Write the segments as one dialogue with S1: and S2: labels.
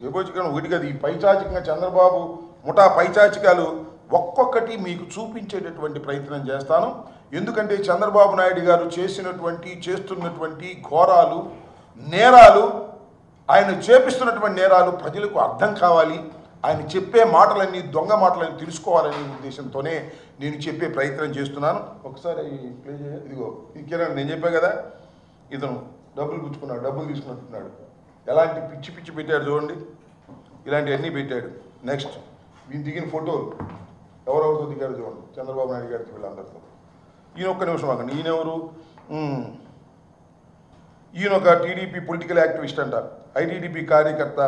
S1: విభజించడం ఒకటి కదా. ఈ పైచాచికంగా చంద్రబాబు ముఠా పైచాచికాలు ఒక్కొక్కటి మీకు చూపించేటటువంటి ప్రయత్నం చేస్తాను. ఎందుకంటే చంద్రబాబు నాయుడు గారు చేస్తున్నటువంటి ఘోరాలు, నేరాలు, ఆయన చేపిస్తున్నటువంటి నేరాలు ప్రజలకు అర్థం కావాలి. ఆయన చెప్పే మాటలన్నీ దొంగ మాటలని తెలుసుకోవాలనే ఉద్దేశంతోనే నేను చెప్పే ప్రయత్నం చేస్తున్నాను. ఒకసారి ప్లే చేయాలి. ఇదిగో ఈ కిరణ్, నేను చెప్పా కదా, ఇతను డబ్బులు పుచ్చుకున్నాడు, డబ్బులు తీసుకున్నట్టున్నాడు. ఎలాంటి పిచ్చి పిచ్చి పెట్టాడు చూడండి, ఇలాంటివన్నీ పెట్టాడు. నెక్స్ట్ వీళ్ళు దిగిన ఫోటోలు ఎవరెవరితో దిగారు చూడండి, చంద్రబాబు నాయుడు గారికి వీళ్ళందరితో. ఈయన ఒక్క నిమిషం ఆగండి, ఈయనెవరు? ఈయన ఒక టీడీపీ పొలిటికల్ యాక్టివిస్ట్ అంట, ఐటీడీపీ కార్యకర్త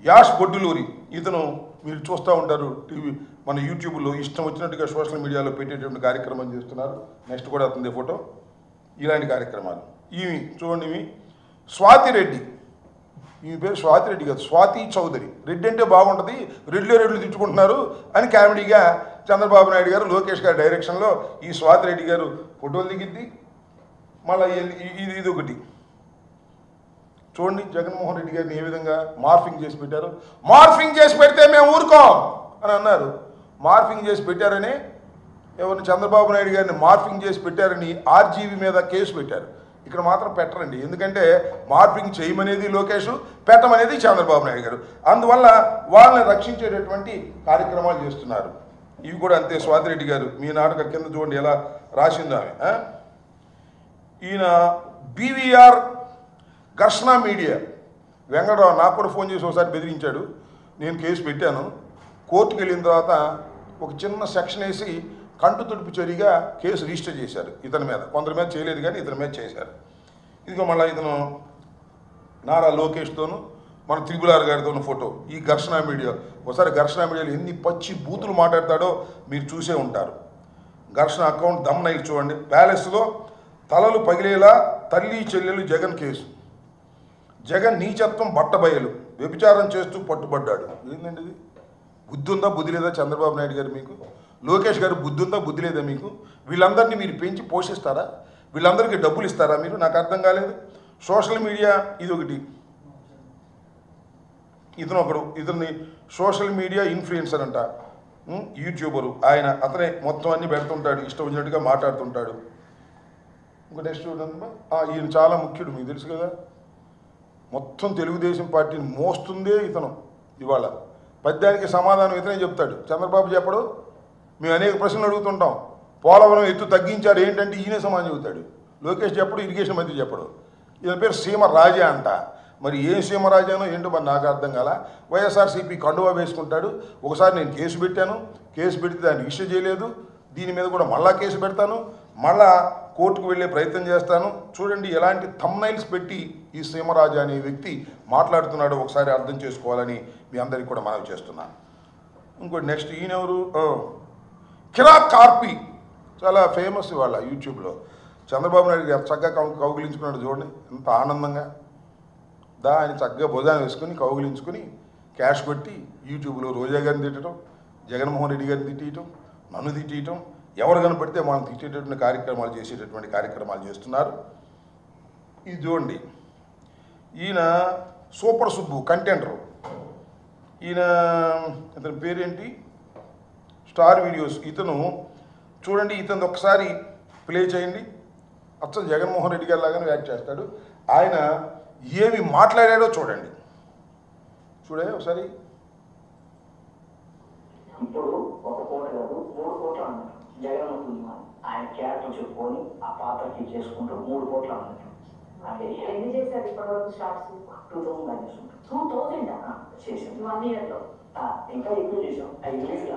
S1: యాష్ బొడ్డులూరి. ఇతను మీరు చూస్తూ ఉంటారు టీవీ, మన యూట్యూబ్లో ఇష్టం వచ్చినట్టుగా సోషల్ మీడియాలో పెట్టేటువంటి కార్యక్రమం చేస్తున్నారు. నెక్స్ట్ కూడా అతనిదే ఫోటో. ఇలాంటి కార్యక్రమాలు. ఈమె చూడండి, ఇవి స్వాతి రెడ్డి. ఈమె పేరు స్వాతి రెడ్డి కాదు, స్వాతి చౌదరి. రెడ్డి అంటే బాగుంటుంది, రెడ్లు తిట్టుకుంటున్నారు అని కామెడీగా చంద్రబాబు నాయుడు గారు, లోకేష్ గారి డైరెక్షన్లో ఈ స్వాతి రెడ్డి గారు ఫోటోలు దిగిద్ది. మళ్ళీ ఇది ఒకటి చూడండి, జగన్మోహన్ రెడ్డి గారిని ఏ విధంగా మార్ఫింగ్ చేసి పెట్టారు. మార్ఫింగ్ చేసి పెడితే మేము ఊరుకోం అని అన్నారు. మార్ఫింగ్ చేసి పెట్టారని ఎవరిని? చంద్రబాబు నాయుడు గారిని మార్ఫింగ్ చేసి పెట్టారని ఆర్జీవీ మీద కేసు పెట్టారు. ఇక్కడ మాత్రం పెట్టరండి, ఎందుకంటే మార్ఫింగ్ చేయమనేది లోకేష్, పెట్టమనేది చంద్రబాబు నాయుడు గారు. అందువల్ల వాళ్ళని రక్షించేటటువంటి కార్యక్రమాలు చేస్తున్నారు. ఇవి కూడా అంతే. స్వాతిరెడ్డి గారు మీ నాటక కింద చూడండి ఎలా రాసిందో ఆమె. ఈయన బీవీఆర్ ఘర్షణ మీడియా వెంకటరావు నాకు కూడా ఫోన్ చేసి ఒకసారి బెదిరించాడు. నేను కేసు పెట్టాను. కోర్టుకు వెళ్ళిన తర్వాత ఒక చిన్న సెక్షన్ వేసి కంటు తుడుపు చర్యగా కేసు రిజిస్టర్ చేశారు ఇతని మీద. కొందరి మీద చేయలేదు కానీ ఇతని మీద చేశారు. ఇదిగో మళ్ళీ ఇతను నారా లోకేష్తోనూ మన త్రిపులార్ గారితోనూ ఫోటో. ఈ ఘర్షణ మీడియా, ఒకసారి ఘర్షణ మీడియాలో ఎన్ని పచ్చి బూతులు మాట్లాడతాడో మీరు చూసే ఉంటారు. ఘర్షణ అకౌంట్ దమ్నైల్ చూడండి. ప్యాలెస్లో తలలు పగిలేలా తల్లి చెల్లెలు జగన్ కేసు. జగన్ నీచత్వం బట్టబయలు, వ్యభిచారం చేస్తూ పట్టుబడ్డాడు. ఏంటండి ఇది? బుద్ధి ఉందా బుద్ధి లేదా చంద్రబాబు నాయుడు గారు మీకు? లోకేష్ గారు బుద్ధి ఉందా బుద్ధి లేదా మీకు? వీళ్ళందరినీ మీరు పెంచి పోషిస్తారా? వీళ్ళందరికీ డబ్బులు ఇస్తారా మీరు? నాకు అర్థం కాలేదు. సోషల్ మీడియా ఇది ఒకటి. ఇతన్ని సోషల్ మీడియా ఇన్ఫ్లుయెన్సర్ అంట, యూట్యూబరు ఆయన. అతనే మొత్తం అన్నీ పెడుతుంటాడు, ఇష్టం వచ్చినట్టుగా మాట్లాడుతుంటాడు. ఇంకో నెక్స్ట్ ఈయన చాలా ముఖ్యుడు, మీకు తెలుసు కదా. మొత్తం తెలుగుదేశం పార్టీని మోస్తుందే ఇతను. ఇవాళ పద్యానికి సమాధానం ఇతనే చెప్తాడు, చంద్రబాబు చెప్పడు. మేము అనేక ప్రశ్నలు అడుగుతుంటాం. పోలవరం ఎత్తు తగ్గించారు ఏంటంటే ఈయనే సమాధానం చెబుతాడు. లోకేష్ చెప్పడు, ఇరిగేషన్ మంత్రి చెప్పడు. ఈయన పేరు సీమరాజా అంట. మరి ఏ సీమరాజానో ఏంటో మరి నాకు అర్థం కాల. వైఎస్ఆర్సీపీ కండువా వేసుకుంటాడు. ఒకసారి నేను కేసు పెట్టాను, కేసు పెడితే దాన్ని రిజిస్టర్ చేయలేదు. దీని మీద కూడా మళ్ళా కేసు పెడతాను, మళ్ళా కోర్టుకు వెళ్ళే ప్రయత్నం చేస్తాను. చూడండి ఎలాంటి థంబ్నైల్స్ పెట్టి ఈ సీమరాజా అనే వ్యక్తి మాట్లాడుతున్నాడో ఒకసారి అర్థం చేసుకోవాలని మీ అందరికీ కూడా మనవి చేస్తున్నాను. ఇంకోటి నెక్స్ట్ ఈయనెవరు? కిరాక్ కార్పి, చాలా ఫేమస్ ఇవాళ యూట్యూబ్లో. చంద్రబాబు నాయుడు గారు చక్కగా కౌగిలించుకున్నాడు చూడండి, ఎంత ఆనందంగా. ఆయన చక్కగా భుజాన్ని వేసుకుని కౌగిలించుకుని క్యాష్ కొట్టి యూట్యూబ్లో రోజా గారిని తిట్టడం, జగన్మోహన్ రెడ్డి గారిని తిట్టడం, నన్ను తిట్టడం, ఎవరు కనపడితే మనం తిట్టేటటువంటి కార్యక్రమాలు చేసేటటువంటి కార్యక్రమాలు చేస్తున్నారు. ఇది చూడండి, ఈయన సూపర్ సుబ్బు కంటెంటరు. ఇతని పేరేంటి? Star videos. ఇతను చూడండి, ఇతను ఒకసారి ప్లే చేయండి. అచ్చం జగన్మోహన్ రెడ్డి గారి లాగానే యాక్ట్ చేస్తాడు. ఆయన ఏమి మాట్లాడాడో చూడండి, ఒకసారి.
S2: ఇప్పుడు ఒక కోట కాదు 3 కోట్లు అన్నారు జగన్ అవుతుంది. ఆయన క్యారెక్టర్ చెప్పుకొని ఆ పాత్రకి చేసుకుంటూ 3 కోట్లు అన్నారు. అంటే
S3: ఎన్ని చేశారు ఇప్పటివరకు స్టార్ట్స్?
S2: 2000 చేసాం
S3: 1 year లో.
S2: ఇంకా ఎక్కువ చేసాం. ఇంగ్లీష్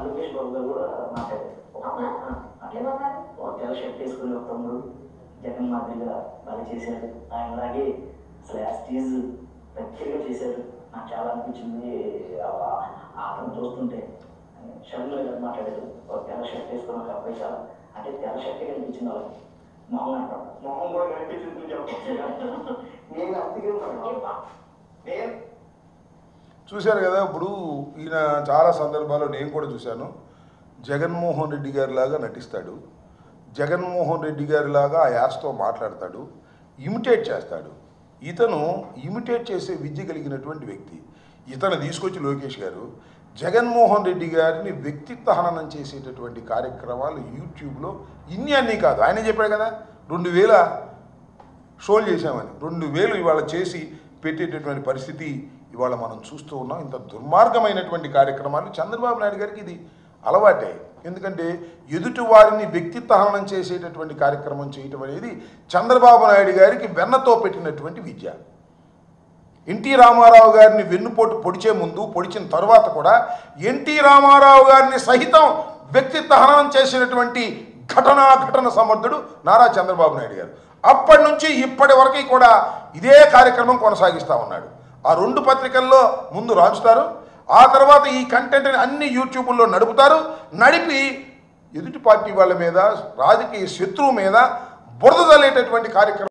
S2: లోకేష్ బాబు గారు కూడా మాట్లాడారు.
S3: ఏమన్నారు?
S2: తెల్ల షర్ట్ వేసుకుని ఒక తమ్ముడు జగన్ మాదిరిగా బాగా చేశారు. ఆయనలాగే అసలు యాస్టీజ్ దగ్గరగా చేశారు. నాకు చాలా అనిపించింది అతను చూస్తుంటే. షర్మిల గారు మాట్లాడారు, ఒక తెల్ల షర్ట్ వేసుకుని ఒక అబ్బాయి చాలా, అంటే తెల్ల షర్ట్ కనిపించింది వాళ్ళకి. మొహం అంటారు, మొహం కూడా కనిపించింది చెప్పచ్చు. నేను అందుకే
S1: చూశారు కదా. ఇప్పుడు ఈయన చాలా సందర్భాల్లో నేను కూడా చూశాను. జగన్మోహన్ రెడ్డి గారిలాగా నటిస్తాడు, జగన్మోహన్ రెడ్డి గారిలాగా ఆ యాస్తో మాట్లాడతాడు, ఇమిటేట్ చేస్తాడు. ఇతను ఇమిటేట్ చేసే విద్య కలిగినటువంటి వ్యక్తి. ఇతను తీసుకొచ్చి లోకేష్ గారు జగన్మోహన్ రెడ్డి గారిని వ్యక్తిత్వ హననం చేసేటటువంటి కార్యక్రమాలు యూట్యూబ్లో అన్నీ కాదు. ఆయన చెప్పాడు కదా 2000 షోలు చేశామని, 2000 ఇవాళ చేసి పెట్టేటటువంటి పరిస్థితి ఇవాళ మనం చూస్తూ ఉన్నాం. ఇంత దుర్మార్గమైనటువంటి కార్యక్రమాలు చంద్రబాబు నాయుడు గారికి ఇది అలవాటే. ఎందుకంటే ఎదుటి వారిని వ్యక్తిత్వ హననం చేసేటటువంటి కార్యక్రమం చేయటం అనేది చంద్రబాబు నాయుడు గారికి వెన్నతో పెట్టినటువంటి విద్య. ఎన్టీ రామారావు గారిని వెన్నుపోటు పొడిచే ముందు, పొడిచిన తర్వాత కూడా ఎన్టీ రామారావు గారిని సహితం వ్యక్తిత్వ హననం చేసినటువంటి ఘటన సమర్థుడు నారా చంద్రబాబు నాయుడు గారు. అప్పటి నుంచి ఇప్పటి వరకు కూడా ఇదే కార్యక్రమం కొనసాగిస్తూ ఉన్నాడు. ఆ 2 పత్రికల్లో ముందు రాంచుతారు, ఆ తర్వాత ఈ కంటెంట్ని అన్ని యూట్యూబ్లో నడుపుతారు. నడిపి ఎదుటి పార్టీ వాళ్ళ మీద, రాజకీయ శత్రువు మీద బురద జల్లేటటువంటి కార్యక్రమం